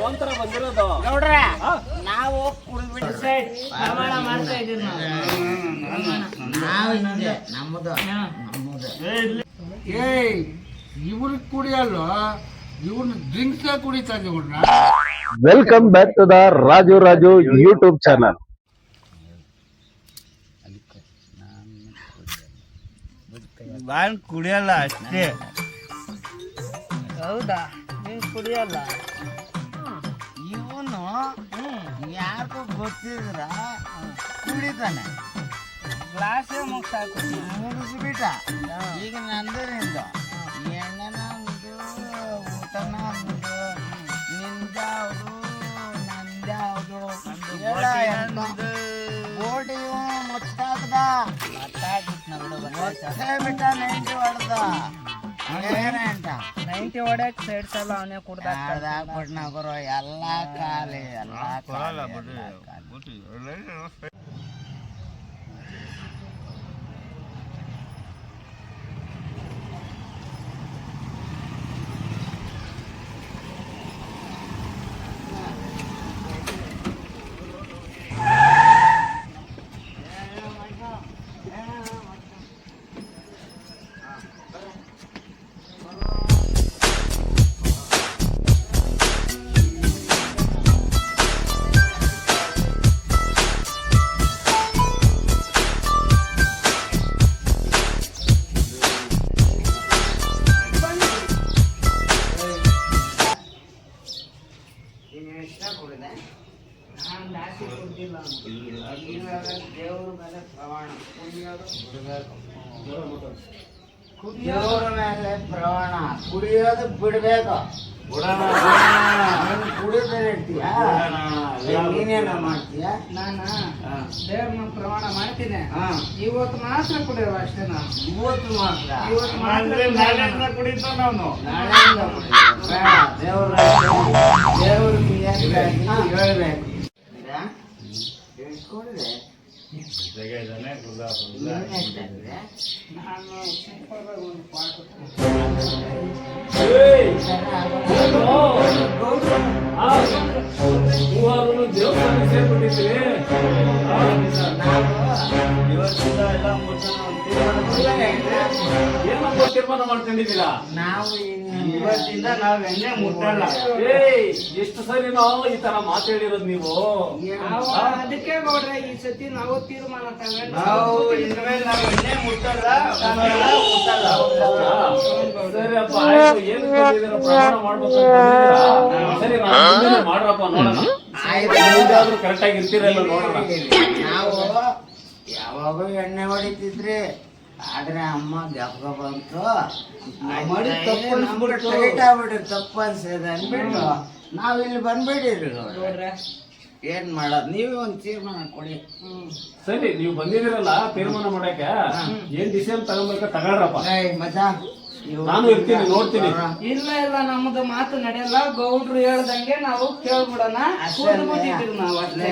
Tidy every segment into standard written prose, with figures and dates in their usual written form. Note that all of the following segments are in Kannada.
ಒಂಥರ ಬಂದಿರೋದು ನೋಡ್ರ ನಾವು ಕುಡಿದ್ಬಿಟ್ಟು ಸೈಡ್ ಪ್ರಮಾಣ ಮಾಡ್ತಾ ಇದೀವಿ ನಾವು ನಮ್ಮದು ಇವ್ರಿಗೆ ಕುಡಿಯಲ್ಲ ಇವ್ರನ್ನ ಡ್ರಿಂಕ್ಸ್ ಕುಡಿತಾ ಇವ್ರನ್ನ. Welcome back to the Raju YouTube channel. ನಾನು ಕುಡಿಯಲ್ಲ ಅಷ್ಟೇ. ಹೌದಾ ನೀನ್ ಕುಡಿಯಲ್ಲ? ಇವನು ಯಾಕೋ ಗೊತ್ತಿದ್ರ ಕುಡಿತಾನೆ. ಗ್ಲಾಸೇ ಮುಗ್ಸಾಕು ಮುಗಿಸ್ಬಿಟ್ಟ. ಈಗ ನಂದರಿಂದ ಎಣ್ಣೆನ ಅಂದು ಊಟನ ಅಂದು ನಿಂದ್ಯಾವುದು ನಂದ್ಯಾವುದು ಬೋಟಿ ಮುಚ್ಚಾಕ್ದ ಬಿಟ್ಟ 90 ಹೊಡೆದ ಏನಂಟ 90 ಹೊಡ್ಯಾಕ ಸೈಡ್ಸ್ ಎಲ್ಲ ಅವನೇ ಕೊಟ್ನಗರು ಎಲ್ಲ ಖಾಲಿ ಎಲ್ಲ ದೇವ್ರ ಮೇಲೆ ಪ್ರಮಾಣ ದೇವ್ರ ಮೇಲೆ ಪ್ರಮಾಣ ಕುಡಿಯೋದು ಬಿಡ್ಬೇಕು. ಕುಡಿದ್ರೆ ಇರ್ತೀಯ ನೀನೇನ ಮಾಡ್ತೀಯ? ನಾನು ದೇವ್ರನ್ನ ಪ್ರಮಾಣ ಮಾಡ್ತೀನಿ. ಇವತ್ತು ಮಾತ್ರ ಕುಡಿಯೋದು ಅಷ್ಟೇ. ನಾನು ಇವತ್ತು ಮಾತ್ರ ಕುಡಿತ ನಾನು ನಾಳೆಯಿಂದ ದೇವ್ರಿಗೆ ಹೇಳ್ಬೇಕು. ಹೇಳ್ಕೊಡ್ರೆ ನಾನು ಸಿಂಪಲ್ ಒಂದು ಪಾಠ ದೇವಸ್ಥಾನ ಸೇರ್ಬಿಟ್ಟಿದ್ರಿ. ಇವತ್ತಿಂದ ಎಲ್ಲ ಏನಪ್ಪ ತೀರ್ಮಾನ ಮಾಡ್ಕೊಂಡಿದ್ದೀರಾ? ನಾವು ಇವತ್ತಿಂದ ನಾವ್ ಎಣ್ಣೆ ಮುಟ್ಟಲ್ಲ. ಎಷ್ಟು ಸರಿ ನಾವು ಈ ತರ ಮಾತಾಡಿರೋದು ನೀವು? ಅದಕ್ಕೆ ನೋಡ್ರೆ ಈ ಸತಿ ನಾವು ತೀರ್ಮಾನ ನಾವು ಇನ್ಮೇಲೆ ನಾವು ಎಣ್ಣೆ ಮುಟ್ಟಲ್ಲ ಮುಟ್ಟಲ್ಲ. ಸರಿ ಅಪ್ಪ ಆಯ್ತು. ಏನು ಪ್ರಮಾಣ ಮಾಡ್ಬೇಕು ಸರಿ ಮಾಡ್ರಪ್ಪ ನೋಡೋಣ. ಆದ್ರೂ ಕರೆಕ್ಟ್ ಆಗಿ ಇರ್ತೀರಲ್ಲ ನೋಡೋಣ. ನಾವು ಯಾವಾಗೂ ಎಣ್ಣೆ ಹೊಡಿತಿದ್ರಿ. ಆದ್ರೆ ಅಮ್ಮ ಜ್ಞಾಪಕ ಬಂತು ಟೈಟ್ ಆಗ್ಬಿಟ್ರಿ ತಪ್ಪು ಅನ್ಸದ ಅನ್ಬಿಟ್ಟು ನಾವ್ ಇಲ್ಲಿ ಬಂದ್ಬಿಟ್ಟಿರಿ. ಏನ್ ಮಾಡೋದು? ನೀವೇ ಒಂದ್ ತೀರ್ಮಾನ ಕೊಡಿ. ಸರಿ ನೀವು ಬಂದಿದ್ದೀರಲ್ಲ ತೀರ್ಮಾನ ಮಾಡಕ್ಕೆ ಏನ್ ಡಿಸಿಷನ್ ತಗೊಂಡ್ಬೇಕ ತಗೊಳ್ರಪ್ಪ. ಮಜಾ ನಾನು ಇರ್ತೀನಿ ನೋಡ್ತೀನಿ. ಇಲ್ಲ ಇಲ್ಲ ನಮ್ದು ಮಾತು ನಡೆಯಲ್ಲ. ಗೌಡ್ರು ಹೇಳ್ದಂಗೆ ನಾವು ಕೇಳ್ಬಿಡೋಣ. ನಾವು ಅಷ್ಟೇ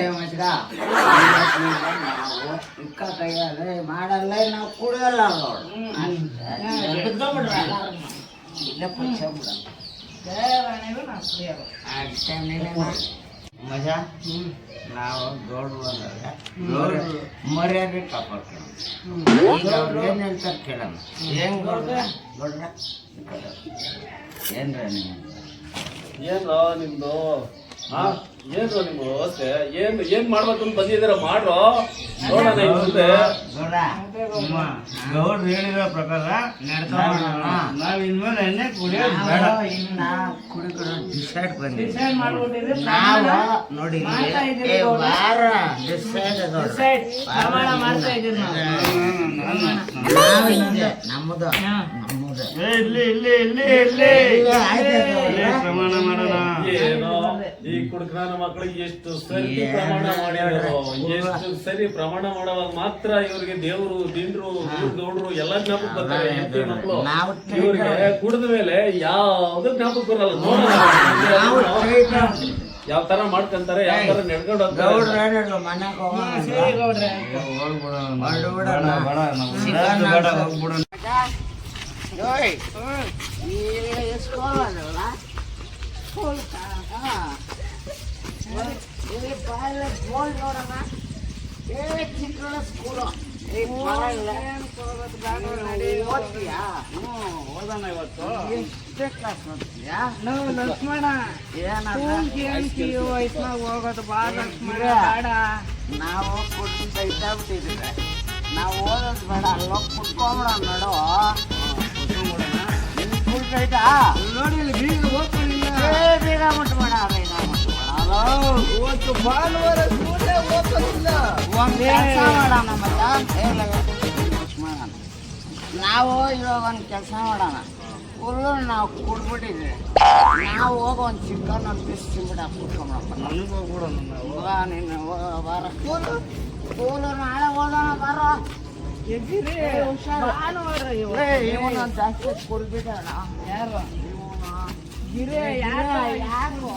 ಇಕ್ಕ ಕೈಯಾದ್ರೆ ಮಾಡಲ್ಲ ನಾವು ಕುಡಿಯಲ್ಲ. ಇಲ್ಲೇ ಪಕ್ಷ ಬಿಡ ಅಷ್ಟೇ ಮಜಾ. ನಾವು ಗೌಡ್ರು ಮರ್ಯಾದೆ ಕಾಪಾಡ್ಕೊಂಡು ಅವ್ರು ಏನ್ ಹೇಳ್ತಾರೆ ಕೇಳೋಣ. ಏನ್ ಗೌಡ್ರ ಏನ್ರ ನೀವು ಏನೋ ನಿಮ್ದು ಏನ್ರೋ ನಿಮ್ದು ವ್ಯವಸ್ಥೆ ಏನ್ ಮಾಡ್ಬೇಕಂತ ಬಂದಿದ್ದೀರ ಮಾಡ್ರೋ ನೋಡೋಣ. ಮುಂದೆ ಗೌಡ್ರು ಹೇಳಿರೋ ಪ್ರಕಾರ ನಾವ್ ಇನ್ಮೇಲೆ ಎಣ್ಣೆ ಕುಡಿಯೋದು ಬೇಡ. ಇನ್ನ ಕುಡಿದು ಡಿಸೈಡ್ ಬಂದಿದ್ದೀವಿ ನಾವು ನೋಡಿ. ವಾರ ಡಿಸೈಡ್ ಪ್ರಮಾಣ ಮಾಡ್ತಾ ಇದೀವಿ ನಾವು ಹಿಂಗೆ ನಮ್ಮದು ಪ್ರಮಾಣ ಮಾಡೋಣ. ಏನೋ ಈ ಕುಡುಕನ ಮಕ್ಕಳಿಗೆ ಎಷ್ಟು ಸರಿ ಪ್ರಮಾಣ ಮಾಡಿರೋ ಎಷ್ಟು ಸರಿ ಪ್ರಮಾಣ ಮಾಡುವಾಗ ಮಾತ್ರ ಇವ್ರಿಗೆ ದೇವ್ರು ದಿಂಡ್ರು ಗೌಡ್ರು ಎಲ್ಲ ಜ್ಞಾಪಕ ಬರ್ತಾರೆ. ಹೆಂಡತಿ ಮಕ್ಕಳು ಇವ್ರಿಗೆ ಕುಡಿದ ಮೇಲೆ ಯಾವ್ದು ಜ್ಞಾಪಕ ಬರಲ್ಲ. ನೋಡೋಣ ಯಾವ ತರ ಮಾಡ್ಕೊಂತಾರೆ, ಯಾವ ತರ ನಡ್ಕೊಂಡು ಸ್ಕೂಲ್ ಇಲ್ಲಿ ಬಾಯಿಲೆ ಗೋಲ್ ನೋಡಮ್ಮ. ಚಿಕ್ಕ ಸ್ಕೂಲು ಓದ್ತೀಯಾ? ಓದೋಣ ಇವತ್ತು. ಎಷ್ಟೇ ಕ್ಲಾಸ್ ನೋಡ್ತೀಯಾ? ಲಕ್ಷ್ಮಣ ವಯಸ್ಸಿನಾಗ ಹೋಗೋದು ಬಾ ಲಕ್ಷ್ಮಣ ಬೇಡ. ನಾವು ಕುಡ್ದು ಇದ್ದಾಗ್ಬಿಟ್ಟಿದ್ದೀವಿ. ನಾವು ಓದೋದು ಬೇಡ, ಅಲ್ಲೋಗಿ ಕುತ್ಕೊಂಬಿಡ ನೋಡು. ಕುಡ್ದೈತಾ ನೋಡಿ ಇಲ್ಲಿ ಬೀಗ ಓದ್ಕೊಂಡಿಲ್ಲ. ಬೇಗ ಮುಟ್ಬೇಡ, ಬೇಗ ಮುಟ್ಬೇಡ. ಇವತ್ತು ಭಾನುವಾರ ಸ್ಕೂಲೇ ಓದ್ಕೊಂಡಿಲ್ಲ. ಒಂದು ಕೆಲಸ ಮಾಡೋಣ ನಾವು ಇವಾಗ ಒಂದು ಕೆಲಸ ಮಾಡೋಣ. ಫುಲ್ಲು ನಾವು ಕುಡ್ಬಿಟ್ಟಿದ್ವಿ. ನಾವು ಹೋಗಿ ಒಂದು ಚಿಕನ್ ಒಂದು ಪೀಸ್ ತಿನ್ಬಿಟ್ಟು ಕುಡ್ಕೊಂಬಿಡಪ್ಪ. ನನಗೆ ಹೋಗ್ಬಿಡೋಣ ನಾವು. ನೀನು ಬಾರ ಸ್ಕೂಲು ನಾಳೆ ಹೋಗೋಣ ಬಾರೋ. ಇವನು ಜಾಸ್ತಿ ಕುಡ್ಬಿಟ್ಟಣ. ಯಾರು ಯಾರು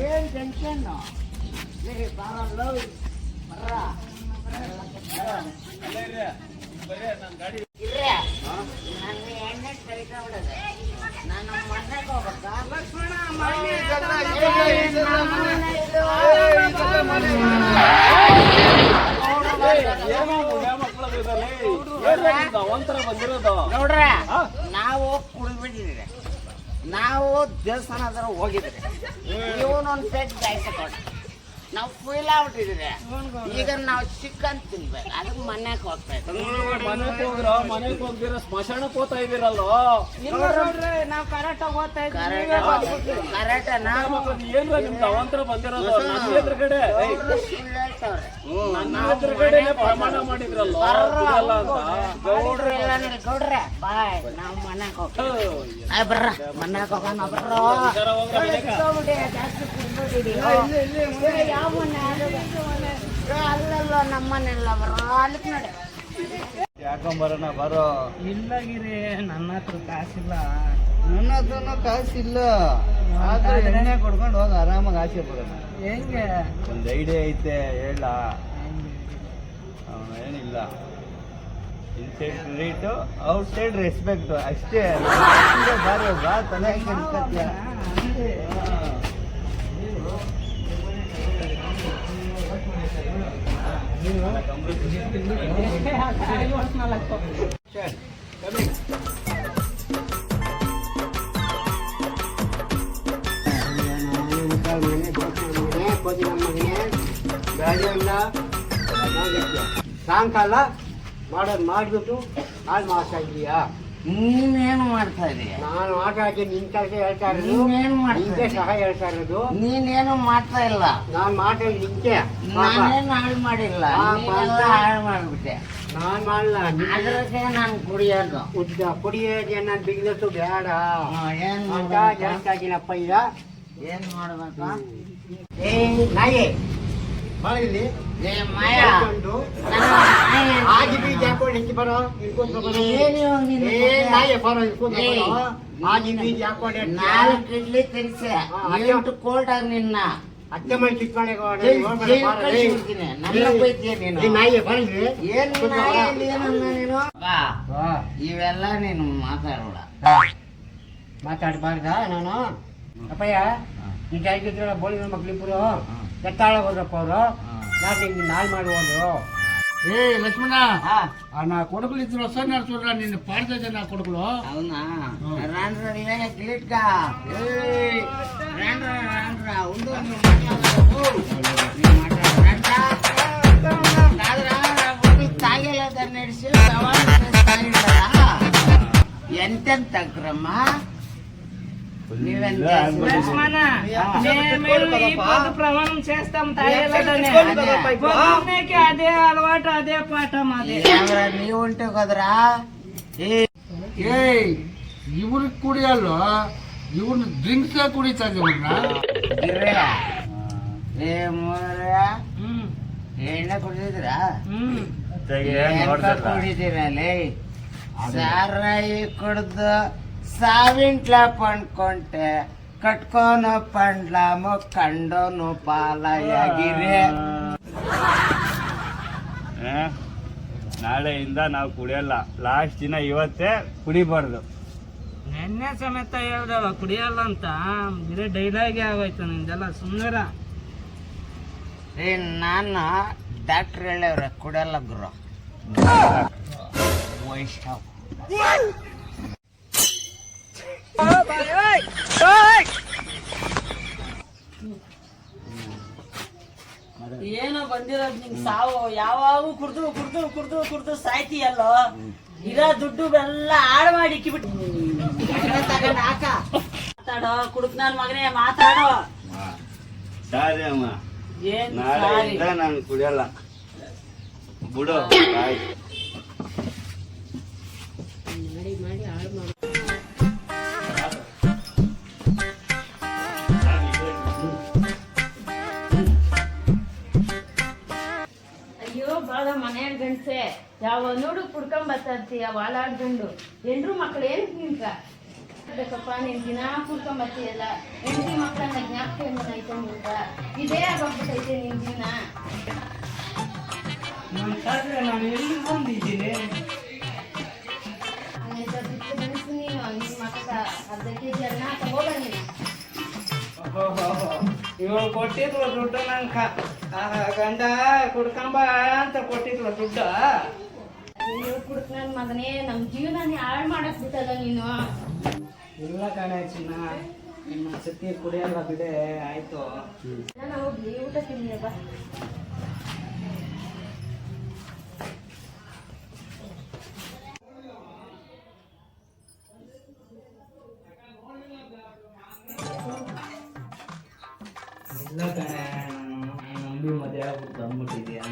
ಏನು ಟೆನ್ಷನ್ ಬರಲ್ಲ ಬರ್ರ. ನನ್ನ ಎಣ್ಣೆ ಕರಿಕೊಂಡ್ಬಿಡದೆ. ನಾನು ಮನೆಗೆ ಹೋಗ್ಬೇಕಾ? ನೋಡ್ರೆ, ನಾವು ಕುಡಿದ್ಬಿಟ್ಟಿದ್ದೀರಿ. ನಾವು ದೇವಸ್ಥಾನ ಹತ್ರ ಹೋಗಿದ್ರಿ. ಇವನೊಂದು ಪೇಟ್ ಗಾಯಿಸ್ಕೊಂಡು ನಾವು ಫೀಲ್ ಆಗ್ಬಿಟ್ಟಿದ್ದೀರಿ. ಈಗ ನಾವು ಚಿಕನ್ ತಿನ್ಬೇಕು, ಅದಕ್ಕೆ ಮನೆಗೆ ಹೋಗ್ತಾ ಇದ್ದೀವಿ. ಮನೆಗೆ ಹೋಗ್ದಿರ ಸ್ಮಶಾನಕ್ಕೆ ಹೋಗ್ತಾ ಇದೀರಲ್ವ? ನಾವು ಕರೆಕ್ಟಾಗಿ ಓದ್ತಾ ಕರೆಕ್ಟನಾ? ಏನ್ರ ನಿಮ್ದು ಅವಂತರ ಬಂದಿರೋದು ನನ್ನ ಎದುರುಗಡೆ. ಸುಳ್ಳು ಹೇಳ್ತವ್ರೆ. ನನ್ನ ಎದುರುಗಡೆ ಪ್ರಮಾಣ ಮಾಡಿದ್ರಲ್ವ ಅಂತ. ಗೌಡ್ರು ಇಲ್ಲ ನೀವು ಗೌಡ್ರೆ ಬಾಯ್. ನಾವು ಮನೆಗೆ ಹೋಗ್ತೀವಿ. ಬರ್ರ ಮನೆಗೆ ಹೋಗೋಣ ಬರ್ರ. ಜಾಸ್ತಿ ಕುಡ್ಬಿಟ್ಟಿದ್ದೀವಿ. ಯಾವ ಮನೆ ಅಲ್ಲಲ್ಲ ನಮ್ಮ ಮನೆಲ್ಲ ಬರೋ ಅಲ್ಲಿಗೆ ನೋಡಿ. ಯಾಕೊಂಬರೋಣ ಬರೋ. ಇಲ್ಲಾಗಿರಿ, ನನ್ನ ಹತ್ರ ಕಾಸಿಲ್ಲ. ನನ್ನ ಹತ್ರನೂ ಕಾಸಿಲ್ಲ. ಆದ್ರೆ ಎಣ್ಣೆ ಕೊಡ್ಕೊಂಡು ಹೋಗಿ ಆರಾಮಾಗಿ ಆಚೆ ಬರೋಣ. ಹೆಂಗೆ ಒಂದು ಐಡಿಯಾ ಐತೆ ಹೇಳ. ಏನಿಲ್ಲ, ಇನ್ಸೈಡ್ ಟ್ರೀಟು ಔಟ್ಸೈಡ್ ರೆಸ್ಪೆಕ್ಟು ಅಷ್ಟೇ. ಬಾರಿ ಬಾ ತಲೆ ಕೆಡ್ಸ್ಕೊತೀಯ. ಸಾಯಂಕಾಲ ಮಾಡೋದು ಮಾಡಿಬಿಟ್ಟು ಹಾಳು ಮಾಡ್ತಾ ಇದೀಯಾ? ನೀನೇನು ಮಾಡ್ತಾ ಇದೀಯ? ನಾನು ಆಟ ಆಡಿ ನಿನ್ ಕೆಲಸ ಹೇಳ್ತಾ ಇರೋದು. ನೀನೇನು ನಿಂಗೆ ಮಾಡ್ತಾ ಸಹ ಹೇಳ್ತಾ ಇರೋದು. ನೀನೇನು ಮಾಡ್ತಾ ಇಲ್ಲ. ನಾನು ಮಾತಾಡಿ ನಿಂಗೆ ನಾನೇನು ಹಾಳು ಮಾಡಿಲ್ಲ. ನೀನೆಲ್ಲ ಹಾಳು ಮಾಡ್ಬಿಟ್ಟೆ. ನಾನು ಮಾಡಲ್ಲ. ಅದಕ್ಕೆ ನಾನು ಕುಡಿಯೋದು. ಕುಡಿಯೋದು ನನ್ನ ಬಿಗ್ನೆಸ್ ಬೇಡ. ಏನ್ ಅಂತ ಜಾಸ್ತಿ ಆಗಿನಪ್ಪ ಈಗ. ಏನ್ ಮಾಡ್ಬೇಕ? ಏ ನಾಯಿ ಇಲ್ಲಿ ಏ ಮಾಯ, ಆಗಿ ಬೀಜ ಹಾಕೊಂಡು ಹೆಂಗೆ ಬರೋ ಇಟ್ಕೊಂಡು ಬರೋ. ಏನು ನೀನು? ಏ ನಾಯಿ ಬರೋ ಇಟ್ಕೊಂಡು ಬರೋ. ಆಗಿ ಬೀಜ ಹಾಕೊಂಡು 4 ಇಡ್ಲಿ ತಿನ್ಸೆ 8 ಕೋಲ್ಡ್ ಆಗಿ ನಿನ್ನ ಅತ್ತೆ ಮಾಡಿ ಚಿಕ್ಕಮನೆಗೆ ನನ್ನ ಬೈತೀಯ ನೀನು. ನಾಯಿ ಬರಲಿ. ಏನು ನೀನು? ಬಾ, ಇವೆಲ್ಲ ನೀನು ಮಾತಾಡೋಣ. ಮಾತಾಡಬಾರ್ದ ನಾನು? ಅಪ್ಪಯ್ಯ ಈಗ ಆಗಿದ್ರಲ್ಲ ಬೋಳಿನ ಮಕ್ಳಿಬ್ಬರು ಎತ್ತಾಳ ಹೋದ್ರಪ್ಪ ಅವರು. ಯಾಕೆ ನಿಂಗೆ ನಾಯಿ ಮಾಡುವುದು? ಏ ಲಕ್ಷ್ಮಣ, ನಾ ಕೊಡಗಲಿದ್ರು ಹೊಸ ನಡ್ಸೋದ್ರ ನಿನ್ನ ಪಾಡ್ತಾ ಇದ್ದೆ. ನಾ ಕೊಡಗಲು అవునా రాండ్రా గ్లిట్ గా రాండ్రా ఉండు తాగేలేదని నడిచి ఎంతెంత తగ్గరమ్మా? లక్ష్మణ, మేము ఇప్పుడు ప్రమాణం చేస్తాం తాగేలేదని. పొద్దున్నేకి అదే అలవాటు, అదే పాట మాది. నీవు ఉంటావు కదరా. ಏ ಇವ್ರಿಗೆ ಕುಡಿಯಲ್ಲ, ಇವ್ರನ್ನ ಡ್ರಿಂಕ್ಸ್ ಕುಡಿತಾ ಇದ್ದೀವ್ರ. ಏ ಮೂರ ಎಣ್ಣೆ ಕುಡಿದಿದ್ರಾ? ಕುಡಿದಿರಲೇ ಸಾರಾಯಿ ಕುಡ್ದು ಸಾವಿಂಟ್ಲ ಪಂಡ್ಕೊಂಡೆ ಕಟ್ಕೋನು ಪಂಡ್ಲಾಮು ಕಂಡೋನು ಪಾಲಾಗಿರೆ. ನಾಳೆಯಿಂದ ನಾವು ಕುಡಿಯಲ್ಲ. ಲಾಸ್ಟ್ ದಿನ ಇವತ್ತೇ ಕುಡಿಬಾರ್ದು. ಎಣ್ಣೆ ಸಮೇತ ಹೇಳ್ದವ ಕುಡಿಯಲ್ಲ ಅಂತ ಬರೀ ಡೈಲಾಗೆ ಆಗೋಯ್ತು ನಿಂದೆಲ್ಲ ಸುಮ್ಮನೆರ. ನಾನು ಡಾಕ್ಟ್ರ್ ಹೇಳವ್ರೆ ಕುಡಿಯಲ್ಲ ಗುರು. ವೈಷ್ಣವ್ ಏನೋ ಬಂದಿರೋದ್ ನಿಂಗ್ ಸಾವು. ಯಾವಾಗ ಕುಡ್ದು ಕುಡ್ದು ಕುಡ್ದು ಕುಡ್ದು ಸಾಯ್ತೀಯಲ್ಲೋ. ಇರೋ ದುಡ್ಡು ಎಲ್ಲ ಹಾಳು ಮಾಡಿ ಇಕ್ಕಿಬಿಟ್ಟು ತಗೊಂಡ್ ಹಾಕ. ಮಾತಾಡೋ ಕುಡುಕ್ ನನ್ ಮಗನೇ ಮಾತಾಡೋ. ಸಾರಿ ಅಮ್ಮ, ಏನ್ ನಾಳೆಯಿಂದ ನಾನು ಕುಡಿಯಲ್ಲ ಬಿಡು. ಅಯ್ಯೋ ಬಾಳ ಮನೆ ಗಂಡ್ಸೆ ಯಾವ ನೋಡು ಕುಡ್ಕೊಂಡ್ ಬರ್ತೀಯ ವಾಲಾಡ್ಕೊಂಡು. ಎಂಡ್ರು ಮಕ್ಳು ಏನ್ ನಿನ್ಕ ಬೇಕಪ್ಪ, ನೀನ್ ದಿನ ಕುಡ್ಕೊಂಡ್ ಬರ್ತೀಯಲ್ಲ. ಹೆಂಡತಿ ಮಕ್ಕಳನ್ನ ಜ್ಞಾಪಕ ಐತೆ ನಿನ್ಕ. ಇದೇ ಆಗೋಗ್ಬಿಟ್ಟೈತೆ ನಿನ್ ಜೀವನ. ನಾನು ಎಲ್ಲಿ ಬಂದಿದ್ದೀನಿ? ಬಿಟ್ಟು ಗಣಸು ನೀನು. ನಿನ್ ಮಕ್ಕ ಅರ್ಧ ಕೆಜಿ ಅನ್ನ ತಗೋಬ ನೀನು. ಇವಾಗ ಕೊಟ್ಟಿದ್ವ ದುಡ್ಡು ನಂಕ. ಗಂಡ ಕುಡ್ಕೊಂಬ ಅಂತ ಕೊಟ್ಟಿದ್ವ ದುಡ್ಡು. ಅಯ್ಯೋ ಕುಡ್ಕ ನನ್ ಮಗನೇ, ನಮ್ ಜೀವನ ಹಾಳು ಮಾಡಕ್ ಬಿಟ್ಟಲ್ಲ ನೀನು. ಇಲ್ಲ ಕಣೆ ಚಿನ್ನ, ನಿಮ್ಮ ಸತಿ ಕುಡಿಯಲ್ಲ ಬಿಡೆ. ಆಯ್ತು, ನಾನು ಹೋಗ್ಲಿ ಊಟ ತಿನ್ನಿ ಬಾ. ಇಲ್ಲ ಕಣೆ, ನಂಬಿ ಮದುವೆ ಆಗ್ಬಿಟ್ಟು ಬಂದ್ಬಿಟ್ಟಿದ್ಯಾ.